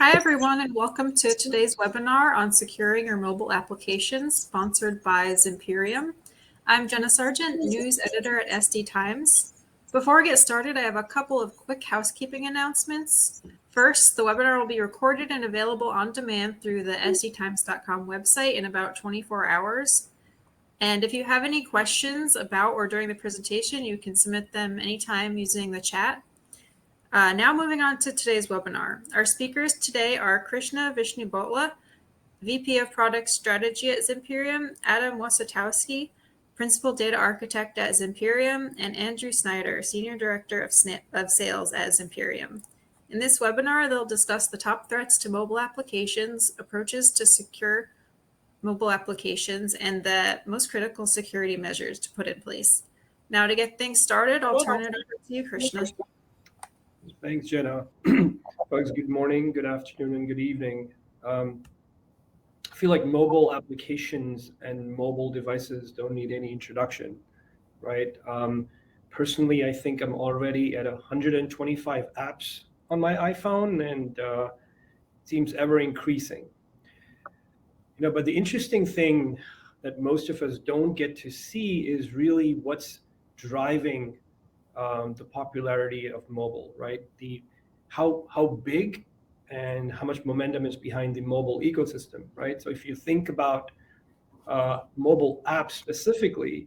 Hi, everyone, and welcome to today's webinar on securing your mobile applications, sponsored by Zimperium. I'm Jenna Sargent, news editor at SD Times. Before we get started, I have a couple of quick housekeeping announcements. First, the webinar will be recorded and available on demand through the sdtimes.com website in about 24 hours. And if you have any questions about or during the presentation, you can submit them anytime using the chat. Now moving on to today's webinar. Our speakers today are Krishna Vishnubotla, VP of Product Strategy at Zimperium, Adam Wasatowski, Principal Data Architect at Zimperium, and Andrew Snyder, Senior Director of Sales at Zimperium. In this webinar, they'll discuss the top threats to mobile applications, approaches to secure mobile applications, and the most critical security measures to put in place. Now, to get things started, I'll turn it over to you, Krishna. Thanks, Jenna. Folks, good morning, good afternoon, and good evening. I feel like mobile applications and mobile devices don't need any introduction, right? Personally, I think I'm already at 125 apps on my iPhone, and it seems ever increasing. But the interesting thing that most of us don't get to see is really what's driving the popularity of mobile, right? How big and how much momentum is behind the mobile ecosystem, right? So if you think about mobile apps specifically,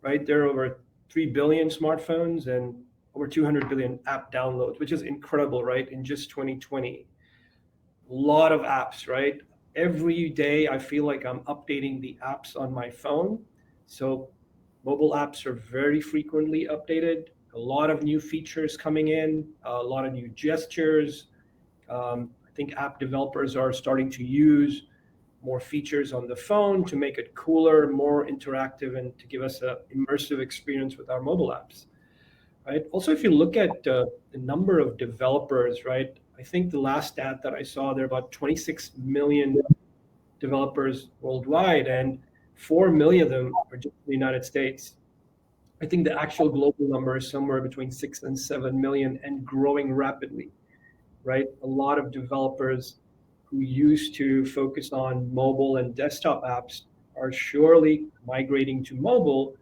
right, there are over 3 billion smartphones and over 200 billion app downloads, which is incredible, right? In just 2020, a lot of apps, right? Every day I feel like I'm updating the apps on my phone. So mobile apps are very frequently updated. A lot of new features coming in, a lot of new gestures. I think app developers are starting to use more features on the phone to make it cooler, more interactive, and to give us an immersive experience with our mobile apps, right? Also, if you look at the number of developers, right, I think the last stat that I saw, there are about 26 million developers worldwide, and 4 million of them are just in the United States. I think the actual global number is somewhere between 6 and 7 million and growing rapidly, right? A lot of developers who used to focus on mobile and desktop apps are surely migrating to mobile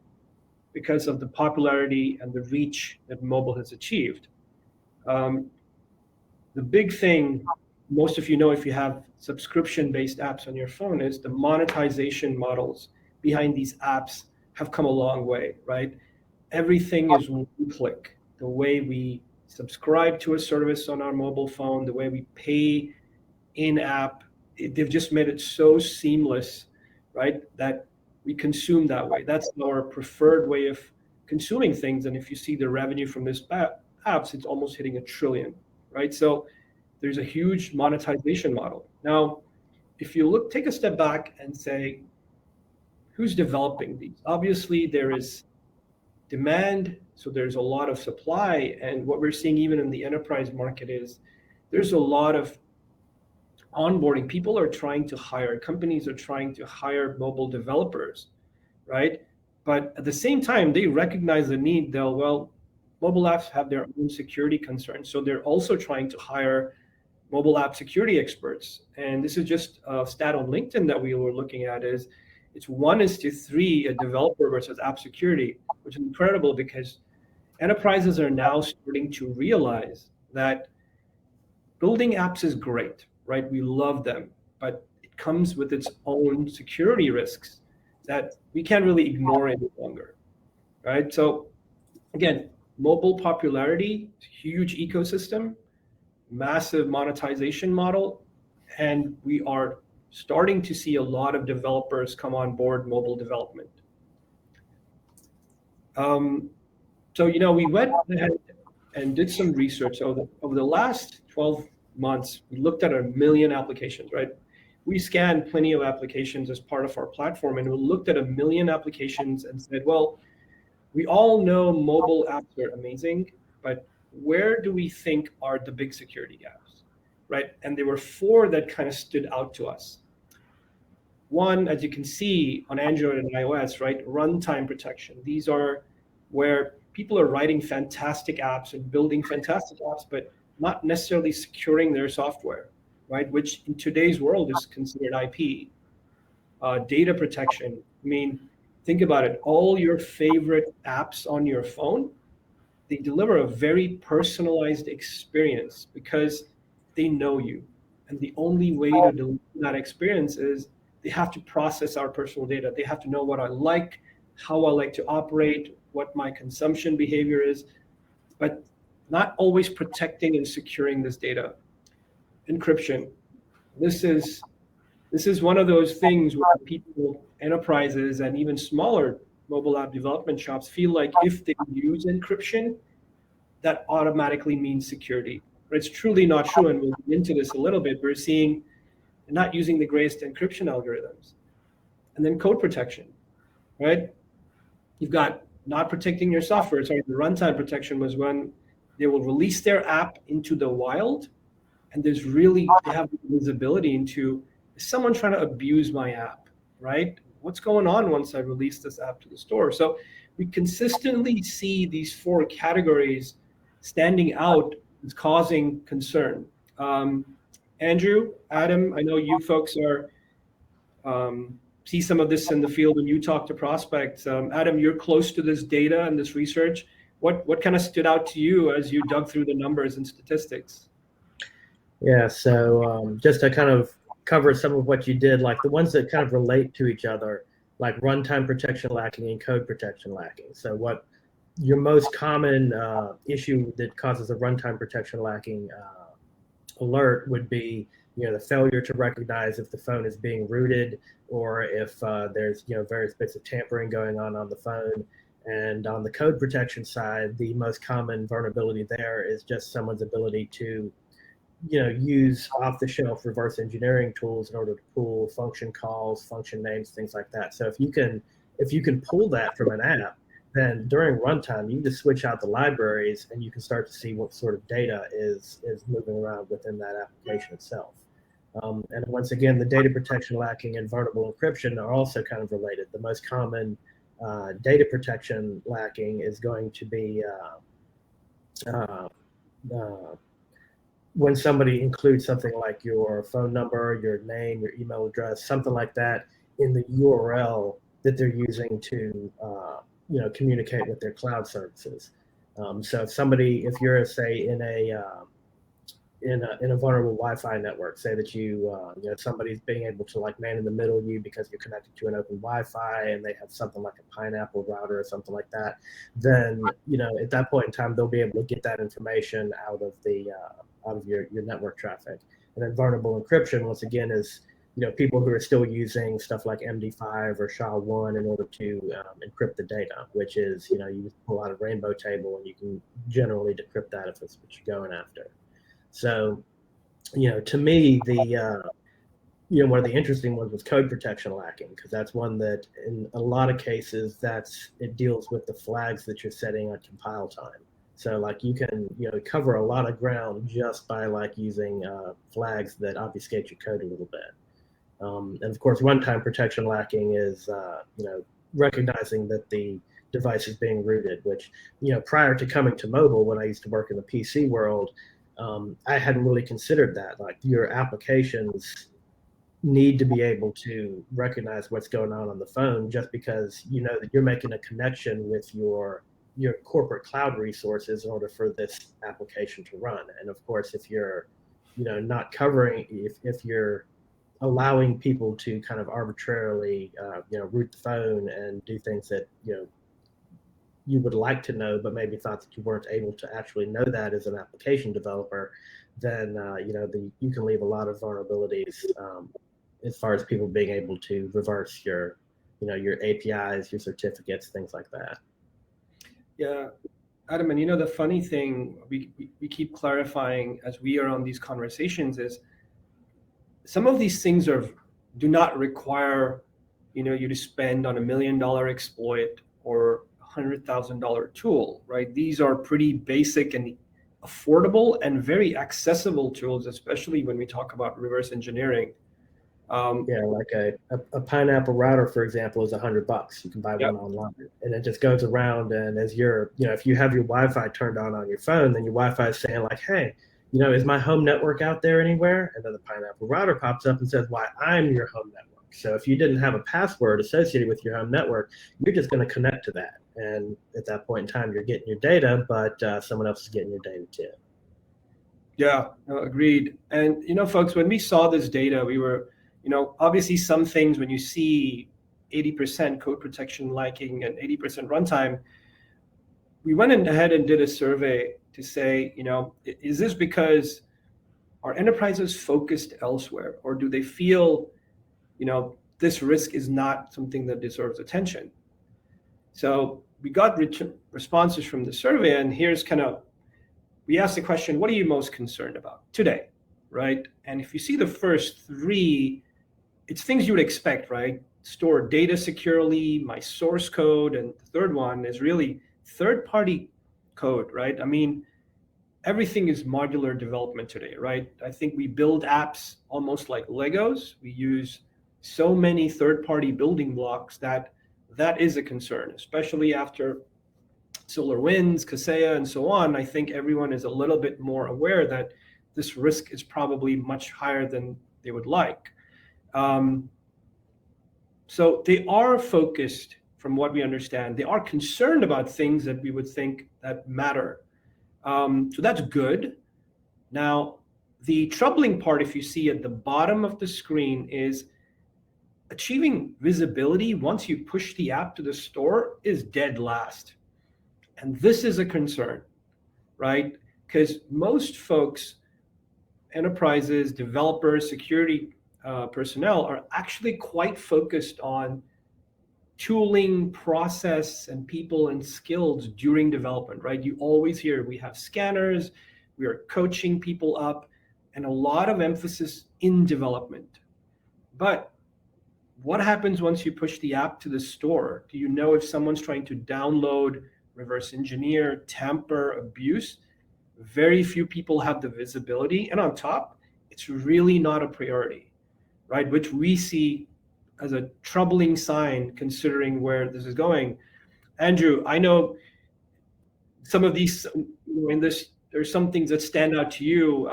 because of the popularity and the reach that mobile has achieved. The big thing, most of you know if you have subscription-based apps on your phone, is the monetization models behind these apps have come a long way, right? Everything is one click. The way we subscribe to a service on our mobile phone, the way we pay in-app, they've just made it so seamless, right, that we consume that way. That's our preferred way of consuming things. And if you see the revenue from this apps, it's almost hitting $1 trillion, right? So there's a huge monetization model. Now, if you take a step back and say, who's developing these? Obviously, there is demand, so there's a lot of supply, and what we're seeing even in the enterprise market is there's a lot of onboarding. People are trying to hire, companies are trying to hire mobile developers, right? But at the same time, they recognize the need, mobile apps have their own security concerns, so they're also trying to hire mobile app security experts. And this is just a stat on LinkedIn that we were looking at, is it's 1:3 a developer versus app security, which is incredible because enterprises are now starting to realize that building apps is great, right? We love them, but it comes with its own security risks that we can't really ignore any longer, right? So again, mobile popularity, huge ecosystem, massive monetization model, and we are starting to see a lot of developers come on board mobile development. So, we went ahead and did some research. So over the last 12 months, we looked at 1 million applications, right? We scanned plenty of applications as part of our platform, and we looked at 1 million applications and said, well, we all know mobile apps are amazing, but where do we think are the big security gaps, right? And there were 4 that kind of stood out to us. One, as you can see on Android and iOS, right, runtime protection. These are where people are writing fantastic apps and building fantastic apps, but not necessarily securing their software, right? Which in today's world is considered IP. Data protection. I mean, think about it. All your favorite apps on your phone, they deliver a very personalized experience because they know you. And the only way to deliver that experience is they have to process our personal data. They have to know what I like, how I like to operate, what my consumption behavior is, but not always protecting and securing this data. Encryption. This is this is one of those things where people, enterprises, and even smaller mobile app development shops feel like if they use encryption, that automatically means security. But it's truly not true, and we'll get into this a little bit. We're seeing not using the greatest encryption algorithms. And then code protection, right? You've got not protecting your software. Sorry, the runtime protection was when they will release their app into the wild, and they have visibility into, is someone trying to abuse my app, right? What's going on once I release this app to the store? So we consistently see these four categories standing out as causing concern. Andrew, Adam, I know you folks are see some of this in the field when you talk to prospects. Adam, you're close to this data and this research. What kind of stood out to you as you dug through the numbers and statistics? Yeah, so just to kind of cover some of what you did, like the ones that kind of relate to each other, like runtime protection lacking and code protection lacking. So what your most common issue that causes a runtime protection lacking alert would be, the failure to recognize if the phone is being rooted or if there's, various bits of tampering going on the phone. And on the code protection side, the most common vulnerability there is just someone's ability to use off-the-shelf reverse engineering tools in order to pull function calls, function names, things like that. So if you can pull that from an app, then during runtime, you can just switch out the libraries and you can start to see what sort of data is moving around within that application itself. And once again, the data protection lacking and vulnerable encryption are also kind of related. The most common data protection lacking is going to be when somebody includes something like your phone number, your name, your email address, something like that in the URL that they're using to communicate with their cloud services. So if you're say in a vulnerable Wi-Fi network, say that somebody's being able to like man in the middle you because you're connected to an open Wi-Fi and they have something like a Pineapple router or something like that, then at that point in time they'll be able to get that information out of your network traffic. And then vulnerable encryption, once again, is people who are still using stuff like MD5 or SHA-1 in order to encrypt the data, which is you pull out a rainbow table and you can generally decrypt that if that's what you're going after. So, to me, one of the interesting ones was code protection lacking, because that's one that in a lot of cases it deals with the flags that you're setting at compile time. So like you can cover a lot of ground just by like using flags that obfuscate your code a little bit. And of course, runtime protection lacking is recognizing that the device is being rooted, which prior to coming to mobile, when I used to work in the PC world, I hadn't really considered that. Like your applications need to be able to recognize what's going on the phone, just because that you're making a connection with your corporate cloud resources in order for this application to run. And of course, if you're not covering, if you're allowing people to kind of arbitrarily root the phone and do things that you would like to know, but maybe thought that you weren't able to actually know that as an application developer, then you can leave a lot of vulnerabilities as far as people being able to reverse your APIs, your certificates, things like that. Yeah, Adam, and the funny thing we keep clarifying as we are on these conversations is some of these things do not require you to spend on $1 million exploit or $100,000 tool, right? These are pretty basic and affordable and very accessible tools, especially when we talk about reverse engineering. Like a Pineapple router, for example, is $100. You can buy one online, and it just goes around. And as if you have your Wi-Fi turned on your phone, then your Wi-Fi is saying like, hey, is my home network out there anywhere? And then the Pineapple router pops up and says, why, I'm your home network. So if you didn't have a password associated with your home network, you're just going to connect to that. And at that point in time, you're getting your data, but someone else is getting your data too. Yeah, no, agreed. And, folks, when we saw this data, we were, obviously some things when you see 80% code protection liking and 80% runtime, we went ahead and did a survey to say, is this because are enterprises focused elsewhere, or do they feel, this risk is not something that deserves attention? So we got responses from the survey, and here's we asked the question, what are you most concerned about today, right? And if you see the first three, it's things you would expect, right? Store data securely, my source code, and the third one is really third-party code, right? I mean, everything is modular development today, right? I think we build apps almost like Legos. We use so many third-party building blocks that is a concern, especially after SolarWinds, Kaseya, and so on. I think everyone is a little bit more aware that this risk is probably much higher than they would like. So they are focused, from what we understand. They are concerned about things that we would think that matter. So that's good. Now, the troubling part, if you see at the bottom of the screen, is achieving visibility once you push the app to the store is dead last. And this is a concern, right? Because most folks, enterprises, developers, security personnel are actually quite focused on tooling, process, and people and skills during development, right? You always hear we have scanners, we are coaching people up, and a lot of emphasis in development. But what happens once you push the app to the store? Do you know if someone's trying to download, reverse engineer, tamper, abuse? Very few people have the visibility. And on top, it's really not a priority, right? Which we see as a troubling sign considering where this is going. Andrew, I know some of these in this, there's some things that stand out to you.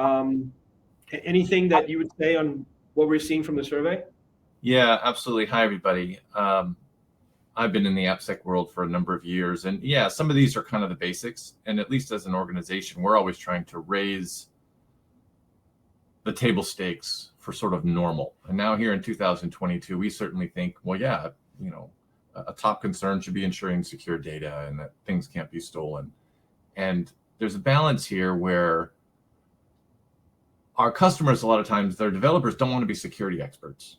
Anything that you would say on what we're seeing from the survey? Yeah, absolutely. Hi, everybody. I've been in the AppSec world for a number of years, and yeah, some of these are kind of the basics. And at least as an organization, we're always trying to raise the table stakes for sort of normal. And now here in 2022, we certainly think, well, yeah, a top concern should be ensuring secure data and that things can't be stolen. And there's a balance here where our customers, a lot of times, their developers don't want to be security experts,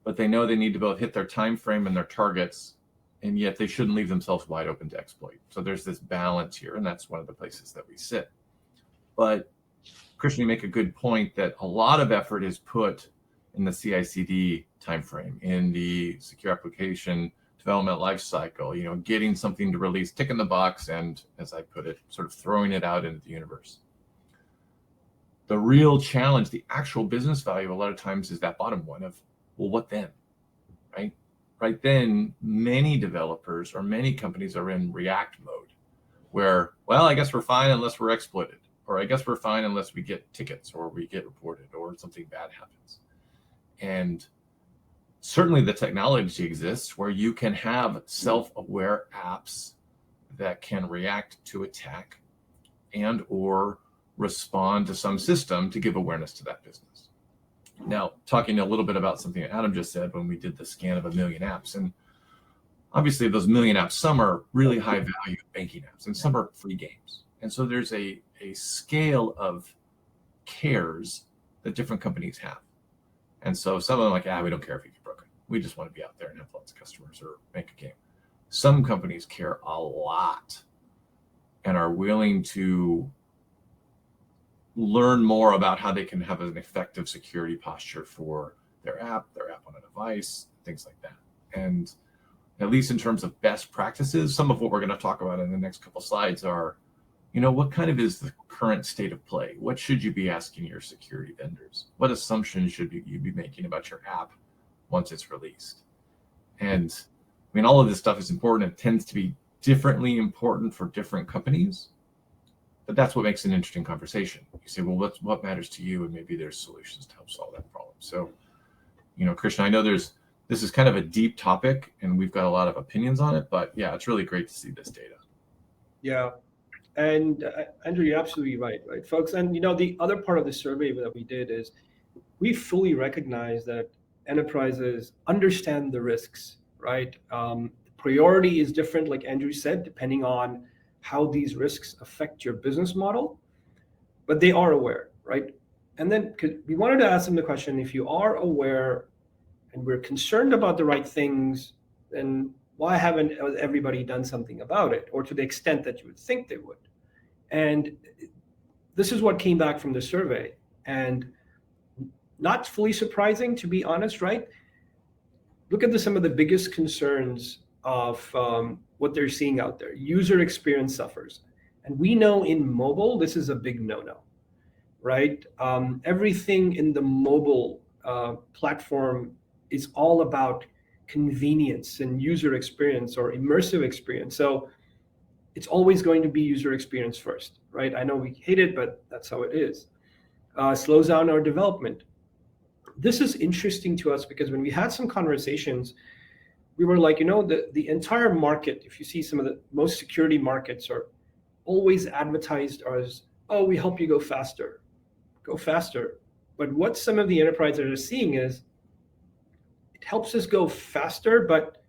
but they know they need to both hit their time frame and their targets, and yet they shouldn't leave themselves wide open to exploit. So there's this balance here, and that's one of the places that we sit. But Christian, you make a good point that a lot of effort is put in the CI/CD timeframe, in the secure application development lifecycle, getting something to release, ticking the box, and as I put it, sort of throwing it out into the universe. The real challenge, the actual business value, a lot of times is that bottom one of, well, what then, right? Right then, many developers or many companies are in react mode where, well, I guess we're fine unless we're exploited, or I guess we're fine unless we get tickets or we get reported or something bad happens. And certainly the technology exists where you can have self-aware apps that can react to attack and or respond to some system to give awareness to that business. Now, talking a little bit about something that Adam just said when we did the scan of 1 million apps, and obviously those 1 million apps, some are really high value banking apps and some are free games. And so there's a scale of cares that different companies have. And so some of them are like, we don't care if you get broken. We just want to be out there and have lots of customers or make a game. Some companies care a lot and are willing to learn more about how they can have an effective security posture for their app on a device, things like that. And at least in terms of best practices, some of what we're going to talk about in the next couple slides are, what kind of is the current state of play? What should you be asking your security vendors? What assumptions should you be making about your app once it's released? And all of this stuff is important. It tends to be differently important for different companies. But that's what makes an interesting conversation. You say, well, what matters to you? And maybe there's solutions to help solve that problem. So, Krishna, I know this is kind of a deep topic and we've got a lot of opinions on it, but yeah, it's really great to see this data. Yeah. And Andrew, you're absolutely right, folks? And, the other part of the survey that we did is we fully recognize that enterprises understand the risks, right? Priority is different, like Andrew said, depending on how these risks affect your business model, but they are aware, right? And then we wanted to ask them the question, if you are aware and we're concerned about the right things, then why haven't everybody done something about it, or to the extent that you would think they would? And this is what came back from the survey. And not fully surprising, to be honest, right? Look at some of the biggest concerns of what they're seeing out there. User experience suffers. And we know in mobile, this is a big no-no, right? Everything in the mobile platform is all about convenience and user experience or immersive experience. So it's always going to be user experience first, right? I know we hate it, but that's how it is. Slows down our development. This is interesting to us because when we had some conversations, we were like, the entire market, if you see some of the most security markets are always advertised as, oh, we help you go faster. But what some of the enterprises are seeing is it helps us go faster, but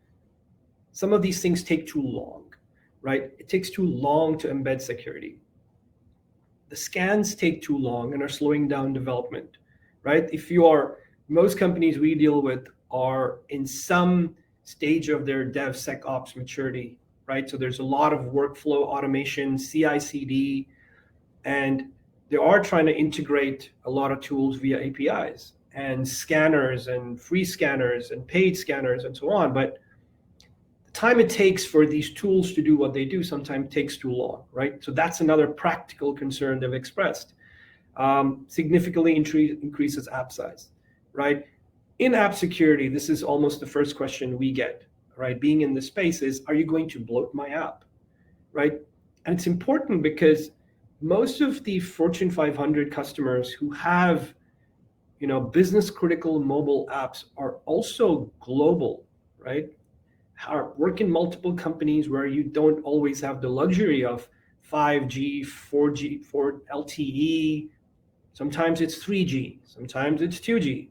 some of these things take too long, right? It takes too long to embed security. The scans take too long and are slowing down development, right? Most companies we deal with are in some stage of their DevSecOps maturity, right? So there's a lot of workflow automation, CI/CD, and they are trying to integrate a lot of tools via APIs and scanners and free scanners and paid scanners and so on. But the time it takes for these tools to do what they do sometimes takes too long, right? So that's another practical concern they've expressed. Significantly increases app size, right? In app security, this is almost the first question we get, right? Being in the space is, are you going to bloat my app, right? And it's important because most of the Fortune 500 customers who have, business critical mobile apps are also global, right? Work in multiple companies where you don't always have the luxury of 5G, 4G, 4 LTE. Sometimes it's 3G, sometimes it's 2G.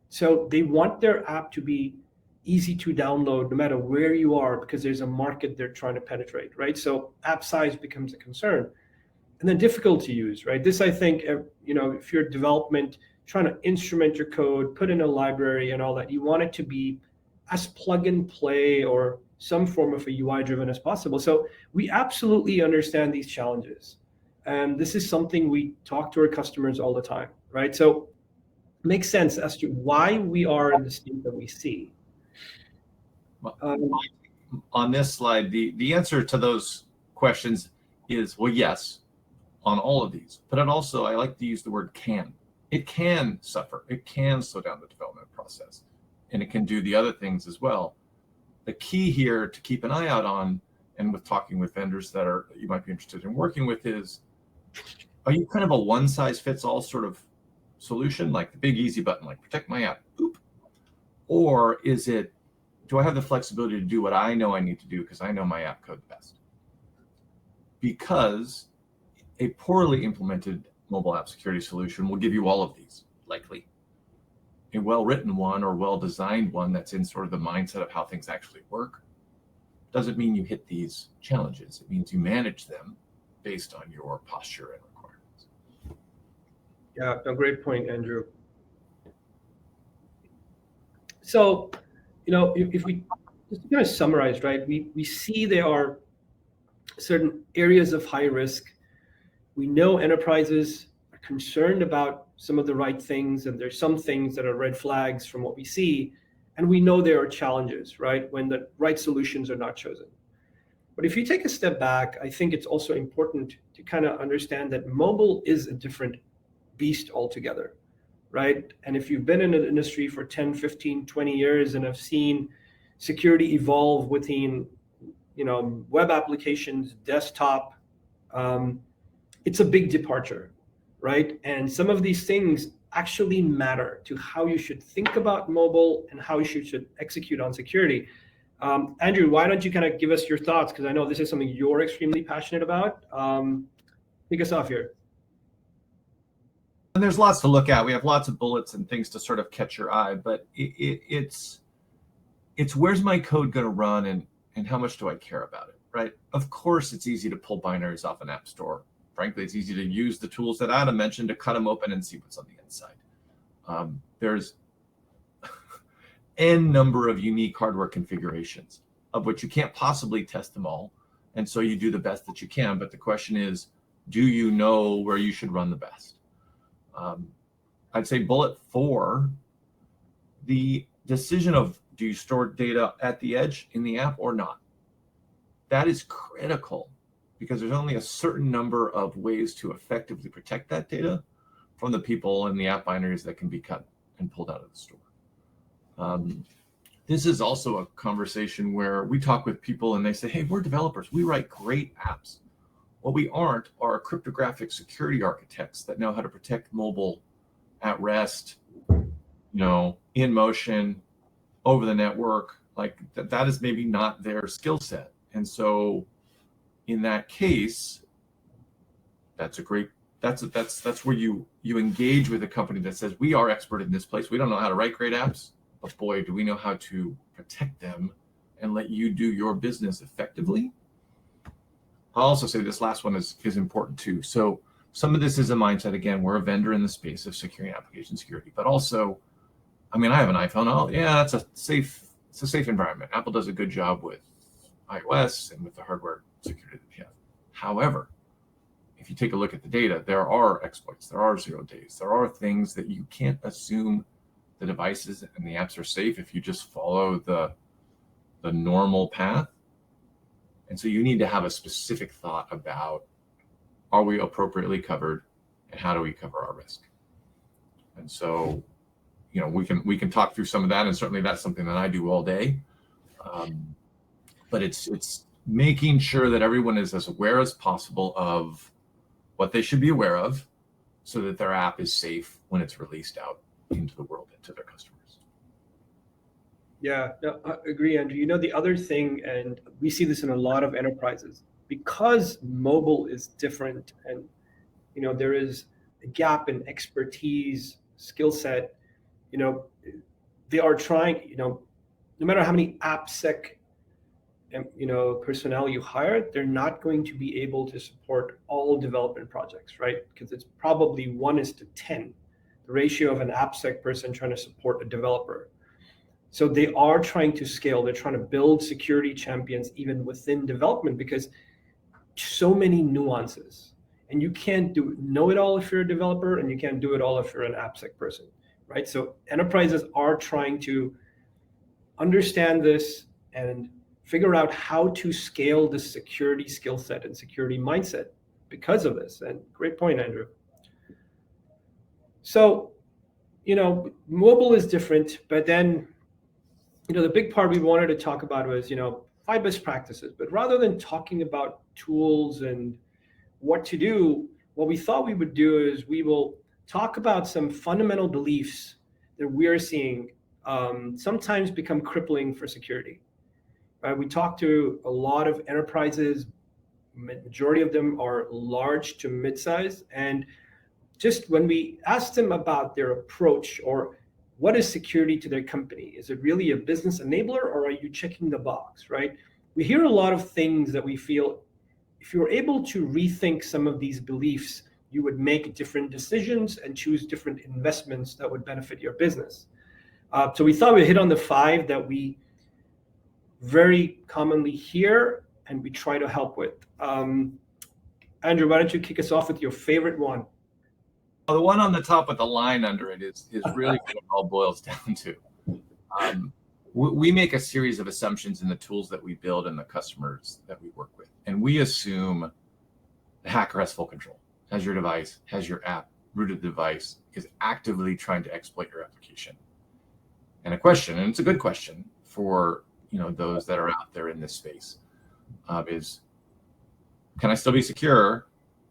So they want their app to be easy to download no matter where you are because there's a market they're trying to penetrate, right? So app size becomes a concern. And then difficult to use, right? This, I think, if you're development, trying to instrument your code, put in a library and all that, you want it to be as plug and play or some form of a UI driven as possible. So we absolutely understand these challenges. And this is something we talk to our customers all the time, right? So it makes sense as to why we are in the state that we see. On this slide, the answer to those questions is, well, yes, on all of these. But it also, I like to use the word can. It can suffer. It can slow down the development process. And it can do the other things as well. The key here to keep an eye out on, and with talking with vendors that you might be interested in working with, is, are you kind of a one size fits all sort of solution, like the big easy button, like protect my app, boop? Or is it, do I have the flexibility to do what I know I need to do because I know my app code the best? Because a poorly implemented mobile app security solution will give you all of these, likely. A well-written one or well-designed one that's in sort of the mindset of how things actually work doesn't mean you hit these challenges. It means you manage them based on your posture and requirements. Yeah, a great point, Andrew. So, if we just kind of summarize, right, we see there are certain areas of high risk. We know enterprises are concerned about some of the right things, and there's some things that are red flags from what we see. And we know there are challenges, right, when the right solutions are not chosen. But if you take a step back, I think it's also important to kind of understand that mobile is a different beast altogether, right? And if you've been in the industry for 10, 15, 20 years and have seen security evolve within, web applications, desktop, it's a big departure, right? And some of these things actually matter to how you should think about mobile and how you should execute on security. Andrew, why don't you kind of give us your thoughts? Because I know this is something you're extremely passionate about. Kick us off here. And there's lots to look at. We have lots of bullets and things to sort of catch your eye, but it's where's my code going to run and how much do I care about it, right? Of course, it's easy to pull binaries off an app store. Frankly, it's easy to use the tools that Adam mentioned to cut them open and see what's on the inside. There's n number of unique hardware configurations of which you can't possibly test them all. And so you do the best that you can. But the question is, do you know where you should run the best? I'd say bullet 4, the decision of do you store data at the edge in the app or not? That is critical because there's only a certain number of ways to effectively protect that data from the people and the app binaries that can be cut and pulled out of the store. This is also a conversation where we talk with people and they say, hey, we're developers. We write great apps. What we aren't are cryptographic security architects that know how to protect mobile at rest, in motion, over the network. Like that is maybe not their skill set. And so in that case, that's where you engage with a company that says, we are expert in this place. We don't know how to write great apps, but boy, do we know how to protect them and let you do your business effectively. I'll also say this last one is important too. So some of this is a mindset. Again, we're a vendor in the space of securing application security, but also, I have an iPhone. Oh yeah, it's a safe environment. Apple does a good job with iOS and with the hardware security that we have. However, if you take a look at the data, there are exploits, there are 0 days, there are things that you can't assume the devices and the apps are safe if you just follow the normal path. And so you need to have a specific thought about, are we appropriately covered and how do we cover our risk? And so, we can talk through some of that, and certainly that's something that I do all day. But it's making sure that everyone is as aware as possible of what they should be aware of so that their app is safe when it's released out into the world, into their customers. Yeah, no, I agree, Andrew. The other thing, and we see this in a lot of enterprises, because mobile is different and, there is a gap in expertise, skill set, they are trying, no matter how many AppSec, personnel you hire, they're not going to be able to support all development projects, right? Because it's probably 1:10, the ratio of an AppSec person trying to support a developer. So they are trying to scale. They're trying to build security champions even within development because so many nuances. And you can't know it all if you're a developer, and you can't do it all if you're an AppSec person, right? So enterprises are trying to understand this and figure out how to scale the security skill set and security mindset because of this. And great point, Andrew. So, mobile is different, but then, the big part we wanted to talk about was, 5 best practices. But rather than talking about tools and what to do, what we thought we would do is we will talk about some fundamental beliefs that we're seeing sometimes become crippling for security. Right? We talked to a lot of enterprises. Majority of them are large to mid-size. And just when we asked them about their approach or what is security to their company, is it really a business enabler or are you checking the box, right? We hear a lot of things that we feel if you're able to rethink some of these beliefs, you would make different decisions and choose different investments that would benefit your business. So we thought we'd hit on the 5 that we very commonly hear and we try to help with. Andrew, why don't you kick us off with your favorite one? Well, the one on the top with the line under it is really what it all boils down to. We make a series of assumptions in the tools that we build and the customers that we work with. And we assume the hacker has full control, has your device, has your app, rooted device, is actively trying to exploit your application. And a question, and it's a good question for those that are out there in this space, is can I still be secure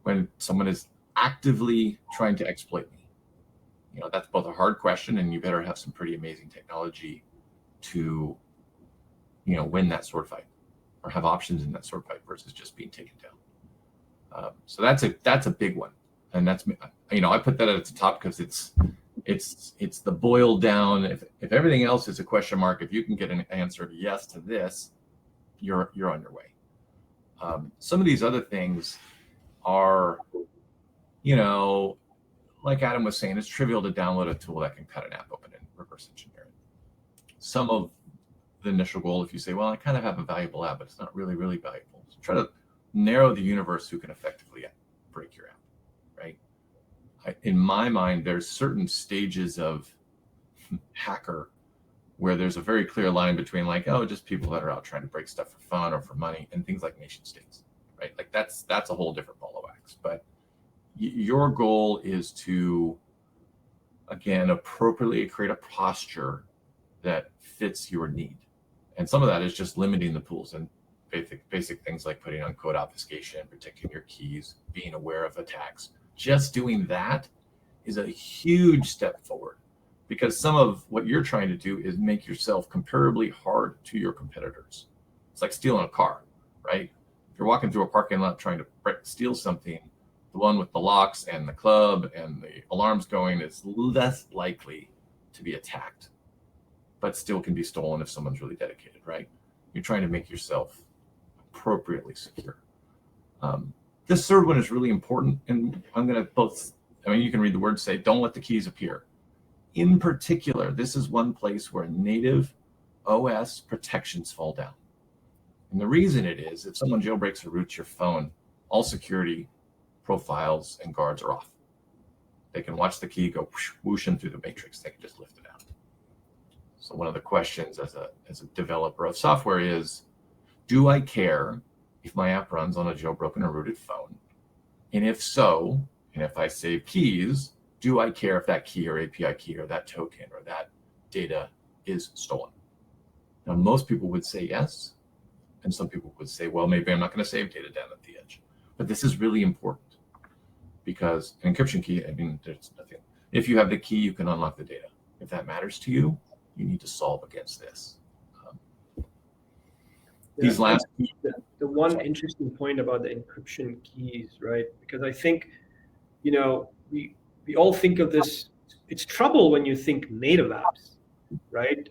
when someone is actively trying to exploit me? You know, that's both a hard question, and you better have some pretty amazing technology to, you know, win that sword fight or have options in that sword fight versus just being taken down. So that's a big one, and that's, you know, I put that at the top because it's the boiled down. If everything else is a question mark, if you can get an answer of yes to this, you're on your way. Some of these other things are, you know, like Adam was saying, it's trivial to download a tool that can cut an app open and reverse engineer it. Some of the initial goal, if you say, well, I kind of have a valuable app, but it's not really, really valuable. So try to narrow the universe who can effectively break your app, right? In my mind, there's certain stages of hacker where there's a very clear line between like, oh, just people that are out trying to break stuff for fun or for money, and things like nation states, right? Like that's a whole different ball of wax. But your goal is to, again, appropriately create a posture that fits your need. And some of that is just limiting the pools and basic things like putting on code obfuscation, protecting your keys, being aware of attacks. Just doing that is a huge step forward, because some of what you're trying to do is make yourself comparably hard to your competitors. It's like stealing a car, right? If you're walking through a parking lot trying to steal something, the one with the locks and the club and the alarms going is less likely to be attacked, but still can be stolen if someone's really dedicated, right? You're trying to make yourself appropriately secure. This third one is really important, and I'm going to you can read the word, say, don't let the keys appear. In particular, this is one place where native OS protections fall down. And the reason it is, if someone jailbreaks or roots your phone, all security profiles and guards are off. They can watch the key go whooshing through the matrix. They can just lift it out. So one of the questions as a developer of software is, do I care if my app runs on a jailbroken or rooted phone? And if so, and if I save keys, do I care if that key or API key or that token or that data is stolen? Now, most people would say yes. And some people would say, well, maybe I'm not going to save data down at the edge. But this is really important, because an encryption key, there's nothing. If you have the key, you can unlock the data. If that matters to you, you need to solve against this. These last, the one interesting point about the encryption keys, right? Because I think, you know, we all think of this. It's trouble when you think native apps, right?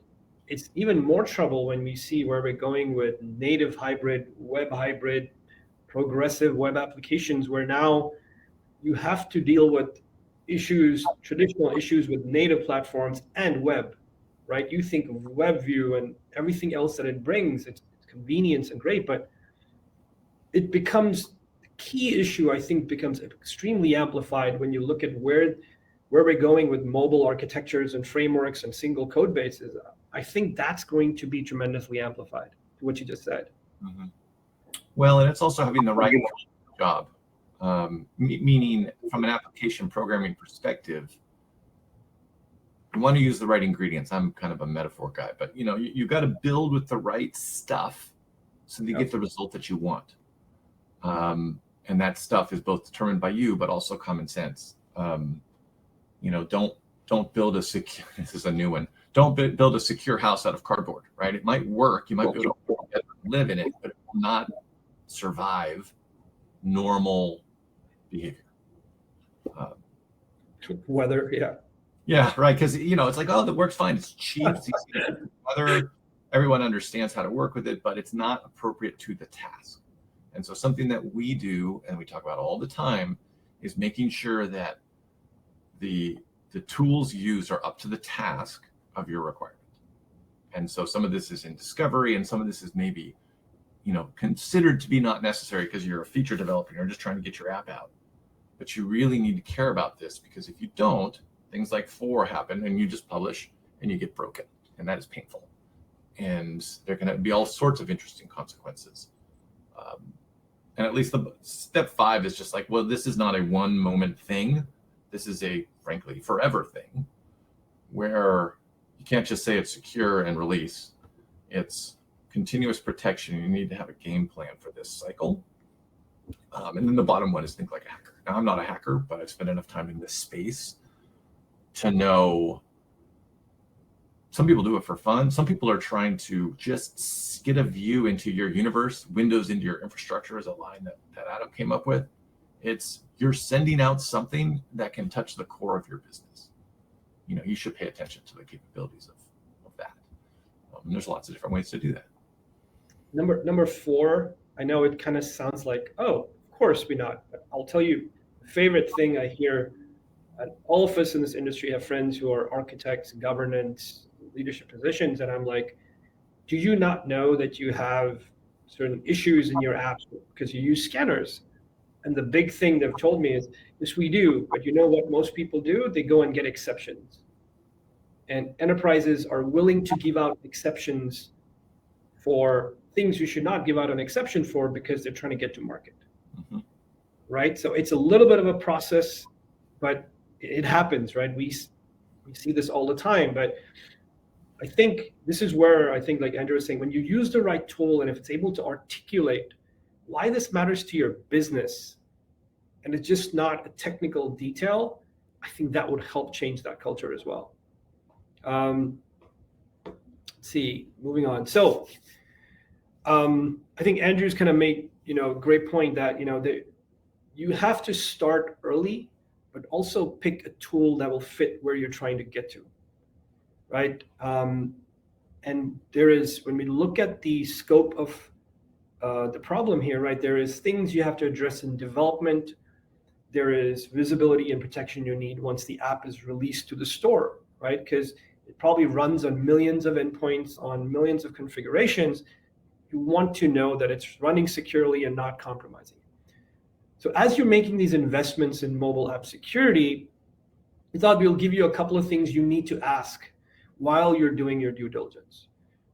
It's even more trouble when we see where we're going with native hybrid, web hybrid, progressive web applications, where now you have to deal with traditional issues with native platforms and web, right? You think of WebView and everything else that it brings, it's convenience and great, but it becomes the key issue, I think, becomes extremely amplified when you look at where we're going with mobile architectures and frameworks and single code bases. I think that's going to be tremendously amplified, what you just said. Mm-hmm. Well, and it's also having the right job, meaning from an application programming perspective, you want to use the right ingredients. I'm kind of a metaphor guy, but you know, you've got to build with the right stuff so that you get the result that you want. And that stuff is both determined by you, but also common sense. You know, don't build a secure, this is a new one. Don't build a secure house out of cardboard, right? It might work. You might be able to live in it, but it will not survive normal behavior. Weather, yeah. Yeah, right. Because, you know, it's like, oh, that works fine. It's cheap. It's easy to weather. Everyone understands how to work with it, but it's not appropriate to the task. And so something that we do, and we talk about all the time, is making sure that the tools used are up to the task of your requirement. And so some of this is in discovery, and some of this is maybe, you know, considered to be not necessary because you're a feature developer, you're just trying to get your app out. But you really need to care about this, because if you don't, things like 4 happen and you just publish and you get broken, and that is painful. And there can be all sorts of interesting consequences. And at least the step 5 is just like, well, this is not a one moment thing. This is a, frankly, forever thing, where you can't just say it's secure and release. It's continuous protection. You need to have a game plan for this cycle. And then the bottom one is think like a hacker. Now, I'm not a hacker, but I've spent enough time in this space to know some people do it for fun. Some people are trying to just get a view into your universe, windows into your infrastructure is a line that Adam came up with. It's you're sending out something that can touch the core of your business. You should pay attention to the capabilities of that. And there's lots of different ways to do that. Number 4, I know it kind of sounds like, oh, of course we not. But I'll tell you, the favorite thing I hear, all of us in this industry have friends who are architects, governance, leadership positions, and I'm like, do you not know that you have certain issues in your apps because you use scanners? And the big thing they've told me is, yes, we do, but you know what most people do? They go and get exceptions. And enterprises are willing to give out exceptions for things you should not give out an exception for because they're trying to get to market. Mm-hmm. Right? So it's a little bit of a process, but it happens, right? We see this all the time, but I think this is where I think, like Andrew was saying, when you use the right tool and if it's able to articulate why this matters to your business and it's just not a technical detail, I think that would help change that culture as well. Let's see, moving on. So I think Andrew's kind of made, a great point that, you have to start early, but also pick a tool that will fit where you're trying to get to. Right. And there is, when we look at the scope of the problem here, right, there is things you have to address in development. There is visibility and protection you need once the app is released to the store, right? Because it probably runs on millions of endpoints, on millions of configurations. You want to know that it's running securely and not compromising. So as you're making these investments in mobile app security, we thought we'll give you a couple of things you need to ask while you're doing your due diligence,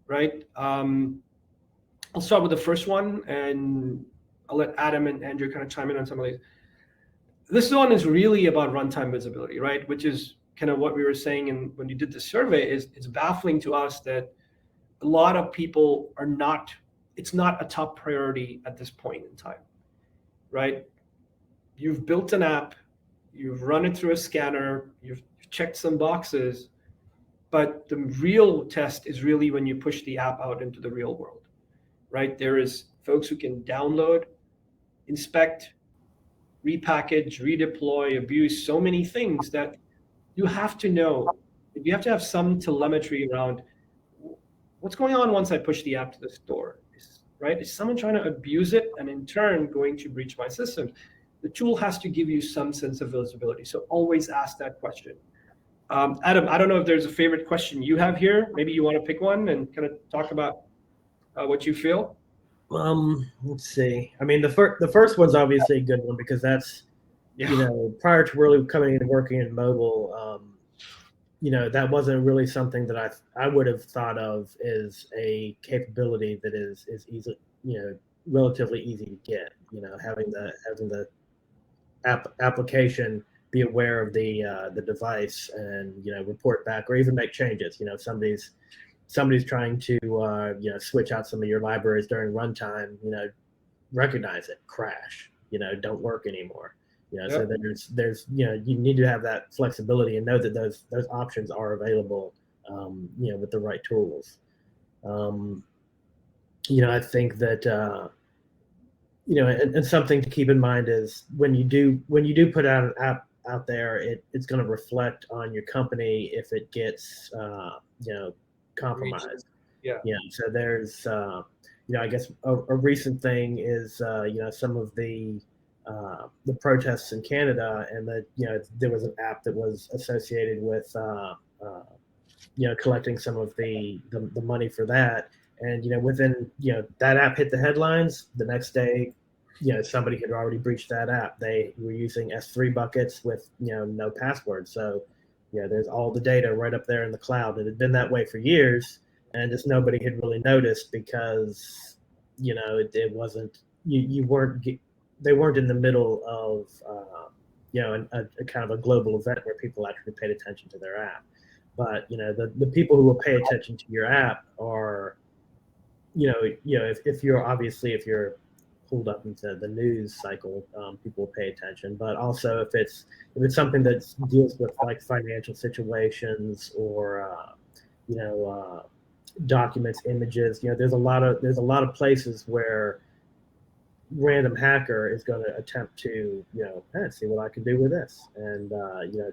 right? I'll start with the first one, and I'll let Adam and Andrew kind of chime in on some of these. This one is really about runtime visibility, right? Which is kind of what we were saying when you did the survey. It's baffling to us that a lot of people it's not a top priority at this point in time, right? You've built an app, you've run it through a scanner, you've checked some boxes, but the real test is really when you push the app out into the real world, right? There is folks who can download, inspect, repackage, redeploy, abuse, so many things that you have to know. You have to have some telemetry around what's going on once I push the app to the store, right? Is someone trying to abuse it and in turn going to breach my system? The tool has to give you some sense of visibility. So always ask that question. Adam, I don't know if there's a favorite question you have here. Maybe you want to pick one and kind of talk about what you feel. Let's see. I mean, the first one's obviously a good one because that's, prior to really coming in and working in mobile, that wasn't really something that I would have thought of as a capability that is easy, relatively easy to get. Having the application be aware of the device and report back or even make changes. Somebody's trying to switch out some of your libraries during runtime. Recognize it, crash. Don't work anymore. Yep. So there's you need to have that flexibility and know that those options are available. With the right tools. I think that and something to keep in mind is when you do put out an app out there, it's going to reflect on your company if it gets compromised. Yeah. So there's I guess a recent thing is some of the protests in Canada, and that there was an app that was associated with collecting some of the money for that, and within that app hit the headlines the next day. Somebody had already breached that app. They were using S3 buckets with no password. So there's all the data right up there in the cloud. It had been that way for years, and just nobody had really noticed because it wasn't they weren't in the middle of a kind of a global event where people actually paid attention to their app. But the people who will pay attention to your app are if you're pulled up into the news cycle, people will pay attention. But also if it's something that deals with like financial situations or documents, images, there's a lot of places where random hacker is going to attempt to see what I can do with this, and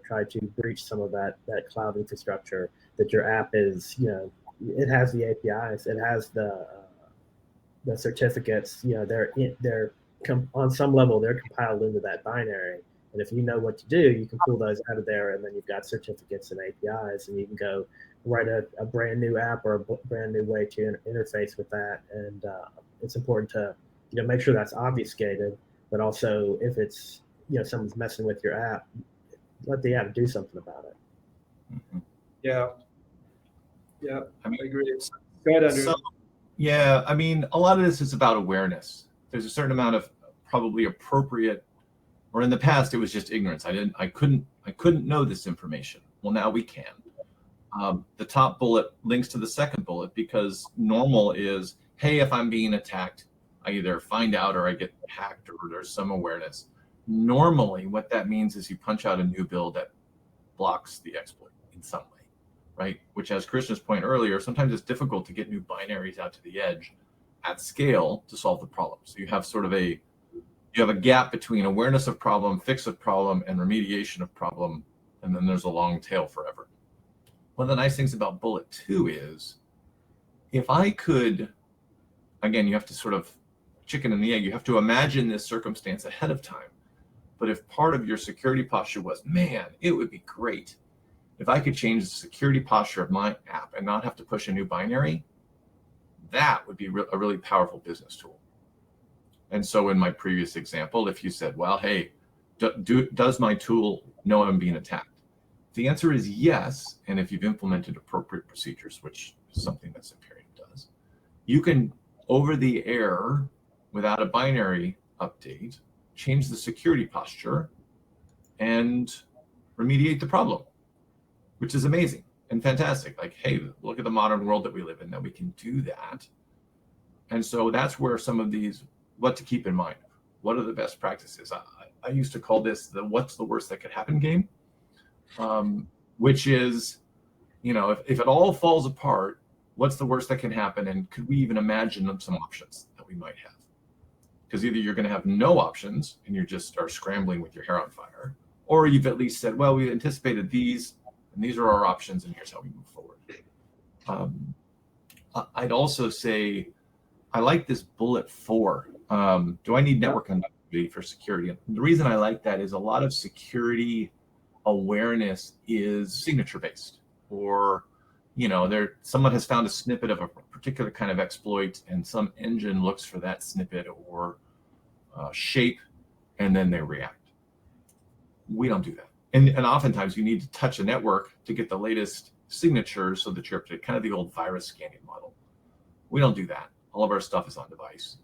try to breach some of that cloud infrastructure that your app is. It has the APIs, it has the certificates. They're on some level they're compiled into that binary, and if you know what to do, you can pull those out of there, and then you've got certificates and APIs, and you can go write a brand new app or a brand new way to interface with that. And it's important to make sure that's obfuscated, but also if it's someone's messing with your app, let the app do something about it. Mm-hmm. Yeah, I agree. Go ahead, Andrew. Yeah, I mean, a lot of this is about awareness. There's a certain amount of probably appropriate, or in the past it was just ignorance. I couldn't know this information. Well, now we can. The top bullet links to the second bullet, because normal is, hey, if I'm being attacked, I either find out or I get hacked, or there's some awareness. Normally, what that means is you punch out a new build that blocks the exploit in some way, right? Which, as Krishna's point earlier, sometimes it's difficult to get new binaries out to the edge at scale to solve the problem. So you have a gap between awareness of problem, fix of problem, and remediation of problem, and then there's a long tail forever. One of the nice things about bullet 2 is, if I could, again, you have to sort of chicken and the egg, you have to imagine this circumstance ahead of time. But if part of your security posture was, man, it would be great if I could change the security posture of my app and not have to push a new binary, that would be a really powerful business tool. And so in my previous example, if you said, well, hey, does my tool know I'm being attacked? The answer is yes. And if you've implemented appropriate procedures, which is something that Zimperium does, you can, over the air, without a binary update, change the security posture and remediate the problem, which is amazing and fantastic. Like, hey, look at the modern world that we live in, that we can do that. And so that's where some of these, what to keep in mind. What are the best practices? I used to call this the what's the worst that could happen game, which is, if it all falls apart, what's the worst that can happen? And could we even imagine some options that we might have? Because either you're going to have no options and you just are scrambling with your hair on fire, or you've at least said, well, we anticipated these, and these are our options, and here's how we move forward. I'd also say, I like this bullet 4. Do I need network connectivity for security? And the reason I like that is a lot of security awareness is signature based, or someone has found a snippet of a particular kind of exploit, and some engine looks for that snippet or shape, and then they react. We don't do that. And oftentimes you need to touch a network to get the latest signature so that you're up to kind of the old virus scanning model. We don't do that. All of our stuff is on device.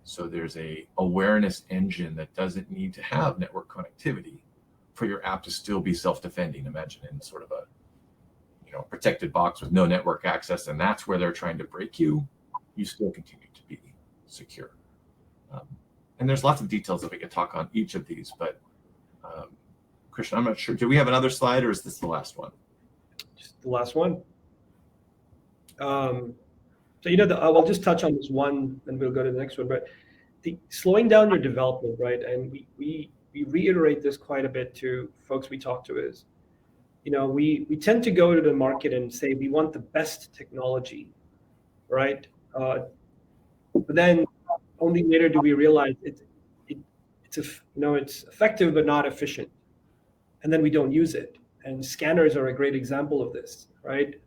So there's a awareness engine that doesn't need to have network connectivity for your app to still be self-defending. Imagine in sort of a protected box with no network access, and that's where they're trying to break you. You still continue to be secure. And there's lots of details that we could talk on each of these, but Christian, I'm not sure. Do we have another slide, or is this the last one? Just the last one. So I'll just touch on this one, and we'll go to the next one. But the slowing down your development, right? And we reiterate this quite a bit to folks we talk to is, we tend to go to the market and say we want the best technology, right? But then only later do we realize it's effective but not efficient, and then we don't use it. And scanners are a great example of this, right?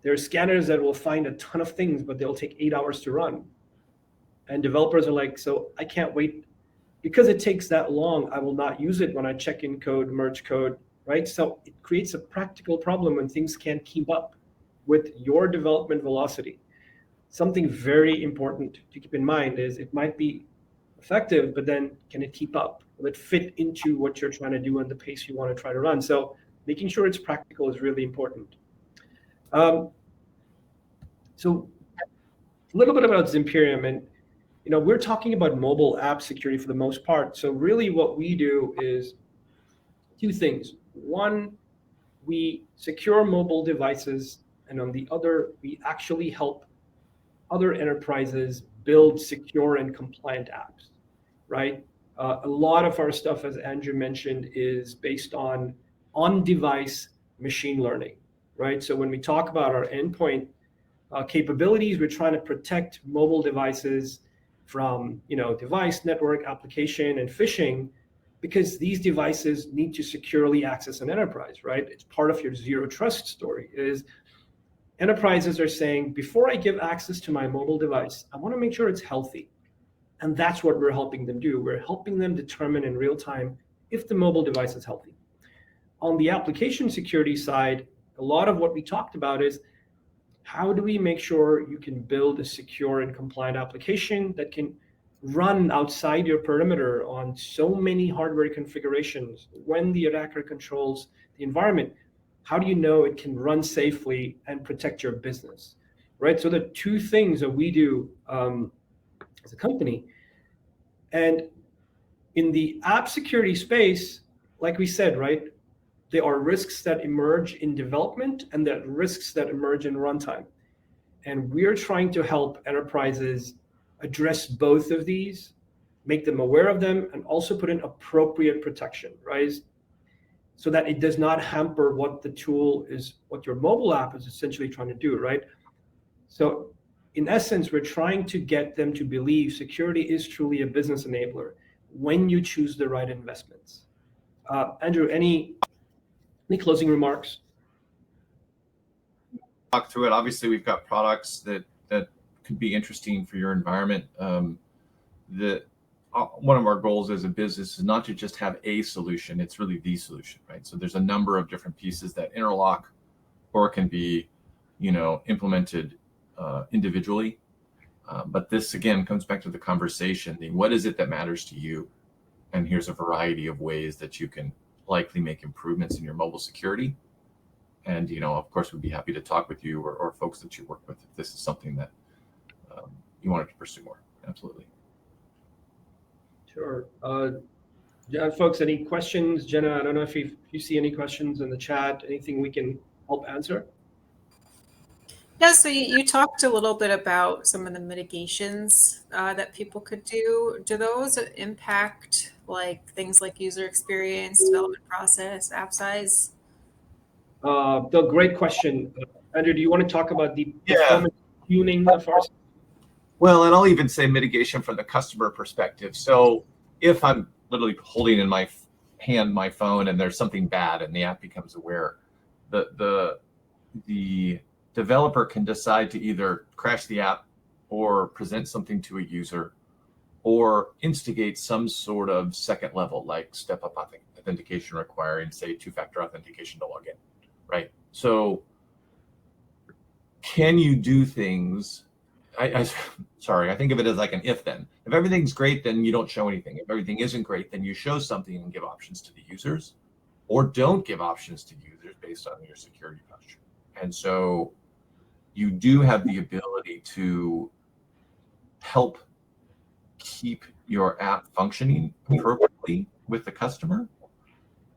There are scanners that will find a ton of things, but they'll take 8 hours to run. And developers are like, so I can't wait. Because it takes that long, I will not use it when I check in code, merge code, right? So it creates a practical problem when things can't keep up with your development velocity. Something very important to keep in mind is it might be effective, but then can it keep up? Will it fit into what you're trying to do and the pace you want to try to run? So making sure it's practical is really important. So a little bit about Zimperium, and we're talking about mobile app security for the most part. So really what we do is two things. One, we secure mobile devices, and on the other, we actually help other enterprises build secure and compliant apps, right? A lot of our stuff, as Andrew mentioned, is based on-device machine learning, right? So when we talk about our endpoint capabilities, we're trying to protect mobile devices from, device, network, application, and phishing, because these devices need to securely access an enterprise, right? It's part of your zero trust story. Is enterprises are saying, before I give access to my mobile device, I want to make sure it's healthy. And that's what we're helping them do. We're helping them determine in real time if the mobile device is healthy. On the application security side, a lot of what we talked about is, how do we make sure you can build a secure and compliant application that can run outside your perimeter on so many hardware configurations? When the attacker controls the environment, how do you know it can run safely and protect your business, right? So the two things that we do as a company. And in the app security space, like we said, right, there are risks that emerge in development and there are risks that emerge in runtime. And we're trying to help enterprises address both of these, make them aware of them, and also put in appropriate protection, right? So that it does not hamper what the tool is, what your mobile app is essentially trying to do, right? So in essence, we're trying to get them to believe security is truly a business enabler when you choose the right investments. Andrew, any closing remarks? Talk through it. Obviously, we've got products that could be interesting for your environment. One of our goals as a business is not to just have a solution, it's really the solution, right? So there's a number of different pieces that interlock or can be, implemented individually. But this, again, comes back to the conversation. What is it that matters to you? And here's a variety of ways that you can likely make improvements in your mobile security. And, of course, we'd be happy to talk with you or folks that you work with if this is something that you wanted to pursue more. Absolutely. Sure. Folks, any questions? Jenna, I don't know if you see any questions in the chat, anything we can help answer? Yeah, so you talked a little bit about some of the mitigations that people could do. Do those impact things like user experience, development process, app size? Great question. Andrew, do you want to talk about the performance tuning of our? Well, and I'll even say mitigation from the customer perspective. So if I'm literally holding in my hand my phone and there's something bad and the app becomes aware, the developer can decide to either crash the app or present something to a user or instigate some sort of second level, like step-up authentication requiring, say, two-factor authentication to log in, right? So can you do things? Sorry, I think of it as like an if-then. If everything's great, then you don't show anything. If everything isn't great, then you show something and give options to the users, or don't give options to users based on your security posture. And so you do have the ability to help keep your app functioning appropriately with the customer,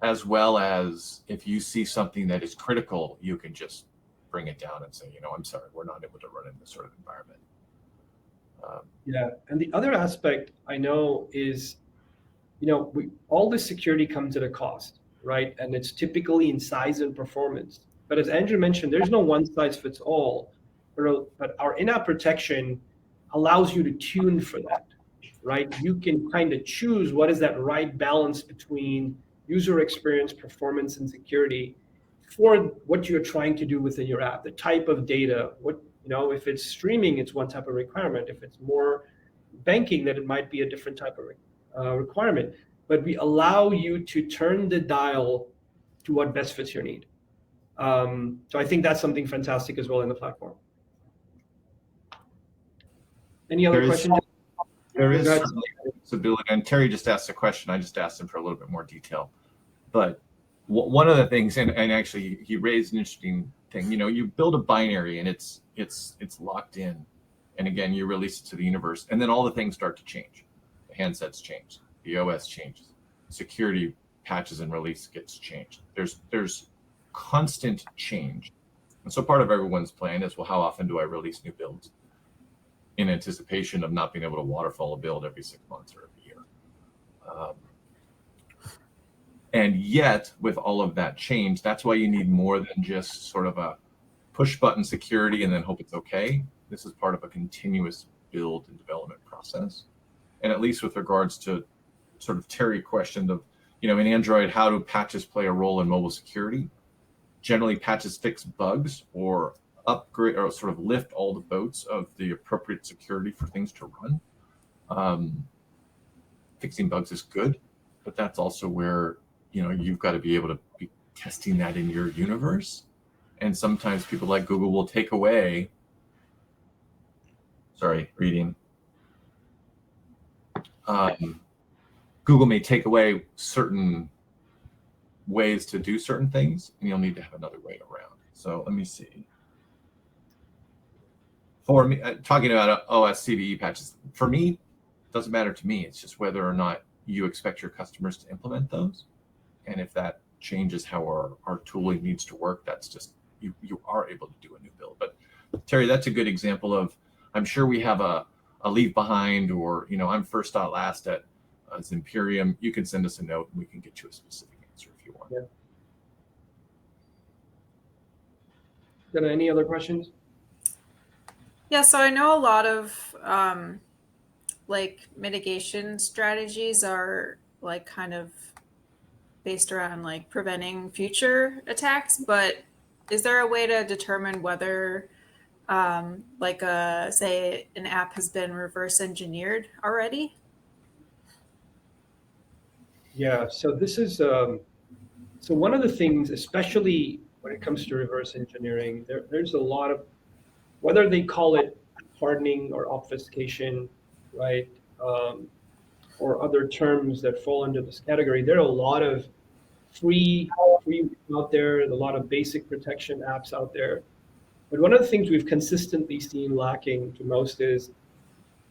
as well as if you see something that is critical, you can just bring it down and say, I'm sorry, we're not able to run in this sort of environment. Yeah, and the other aspect I know is, all this security comes at a cost, right? And it's typically in size and performance. But as Andrew mentioned, there's no one size fits all. But our in-app protection allows you to tune for that, right? You can kind of choose what is that right balance between user experience, performance, and security for what you're trying to do within your app, the type of data. If it's streaming, it's one type of requirement. If it's more banking, then it might be a different type of requirement. But we allow you to turn the dial to what best fits your need. So I think that's something fantastic as well in the platform. Any other questions? There is certainly flexibility, and Terry just asked a question. I just asked him for a little bit more detail. But one of the things, and actually he raised an interesting thing. You build a binary and it's locked in, And again, you release it to the universe, and then all the things start to change. The handsets change, the OS changes, security patches and release gets changed. There's constant change. And so part of everyone's plan is, well, how often do I release new builds in anticipation of not being able to waterfall a build every 6 months or every year? And yet, with all of that change, that's why you need more than just sort of a push button security and then hope it's okay. This is part of a continuous build and development process. And at least with regards to sort of Terry questioned of, in Android, how do patches play a role in mobile security? Generally, patches fix bugs or upgrade or sort of lift all the boats of the appropriate security for things to run. Fixing bugs is good, but that's also where, you've got to be able to be testing that in your universe. And sometimes people like Google will take away, Google may take away certain ways to do certain things, and you'll need to have another way around. So let me see. For me, talking about OS CVE patches, for me, it doesn't matter to me. It's just whether or not you expect your customers to implement those. And if that changes how our tooling needs to work, that's just, you are able to do a new build. But Terry, that's a good example of, I'm sure we have a leave behind, or, I'm first dot last at Zimperium. You can send us a note and we can get you a specific answer if you want. Yeah. Got any other questions? Yeah, so I know a lot of mitigation strategies are kind of based around preventing future attacks, but is there a way to determine whether say an app has been reverse engineered already? Yeah, so this is so one of the things, especially when it comes to reverse engineering, there's a lot of, whether they call it hardening or obfuscation, right, or other terms that fall under this category. There are a lot of free out there, a lot of basic protection apps out there. But one of the things we've consistently seen lacking to most is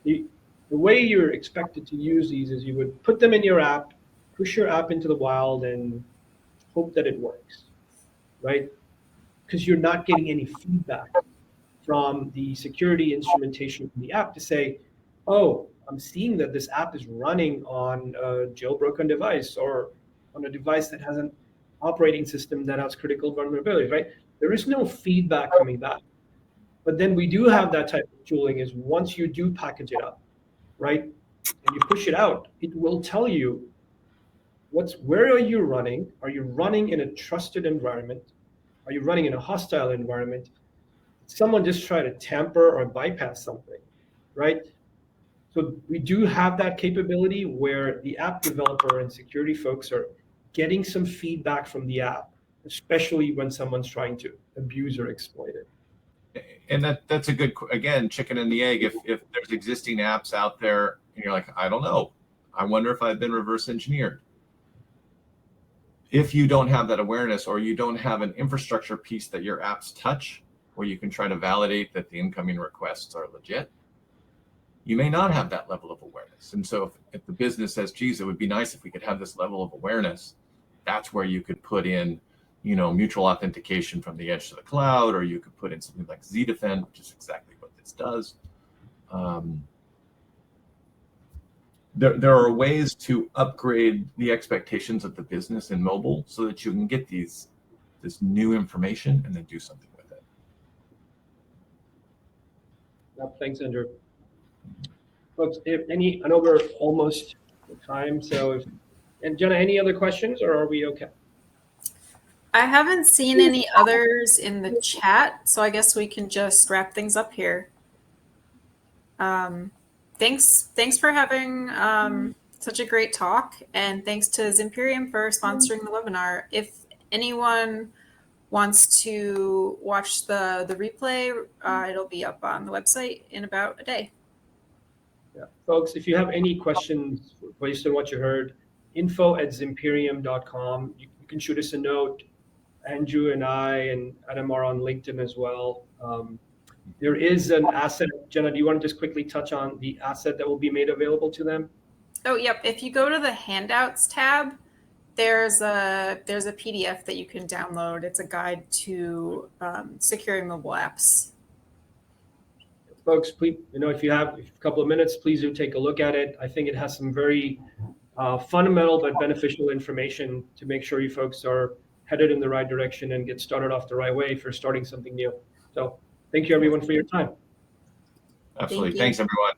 the way you're expected to use these is you would put them in your app, push your app into the wild, and hope that it works, right? Because you're not getting any feedback from the security instrumentation in the app to say, oh, I'm seeing that this app is running on a jailbroken device or on a device that has an operating system that has critical vulnerabilities, right? There is no feedback coming back. But then we do have that type of tooling is once you do package it up, right, and you push it out, it will tell you where are you running? Are you running in a trusted environment? Are you running in a hostile environment? Someone just try to tamper or bypass something, right? So we do have that capability where the app developer and security folks are getting some feedback from the app, especially when someone's trying to abuse or exploit it. And that's a good, again, chicken and the egg. If there's existing apps out there and you're like, I don't know, I wonder if I've been reverse engineered. If you don't have that awareness, or you don't have an infrastructure piece that your apps touch, where you can try to validate that the incoming requests are legit, you may not have that level of awareness. And so if the business says, geez, it would be nice if we could have this level of awareness, that's where you could put in, mutual authentication from the edge to the cloud, or you could put in something like ZDefend, which is exactly what this does. There are ways to upgrade the expectations of the business in mobile so that you can get this new information and then do something with it. Thanks, Andrew. Folks, I know we're almost at time, and Jenna, any other questions, or are we okay? I haven't seen any others in the chat, so I guess we can just wrap things up here. Thanks for having such a great talk, and thanks to Zimperium for sponsoring the webinar. If anyone wants to watch the replay, it'll be up on the website in about a day. Yeah, folks, if you have any questions based on what you heard, info@zimperium.com. You can shoot us a note. Andrew and I and Adam are on LinkedIn as well. There is an asset. Jenna, do you want to just quickly touch on the asset that will be made available to them? Oh, yep. If you go to the handouts tab, there's a PDF that you can download. It's a guide to securing mobile apps. Folks, please, if you have a couple of minutes, please do take a look at it. I think it has some very fundamental but beneficial information to make sure you folks are headed in the right direction and get started off the right way for starting something new. So thank you everyone for your time. Absolutely. Thank you. Thanks, everyone.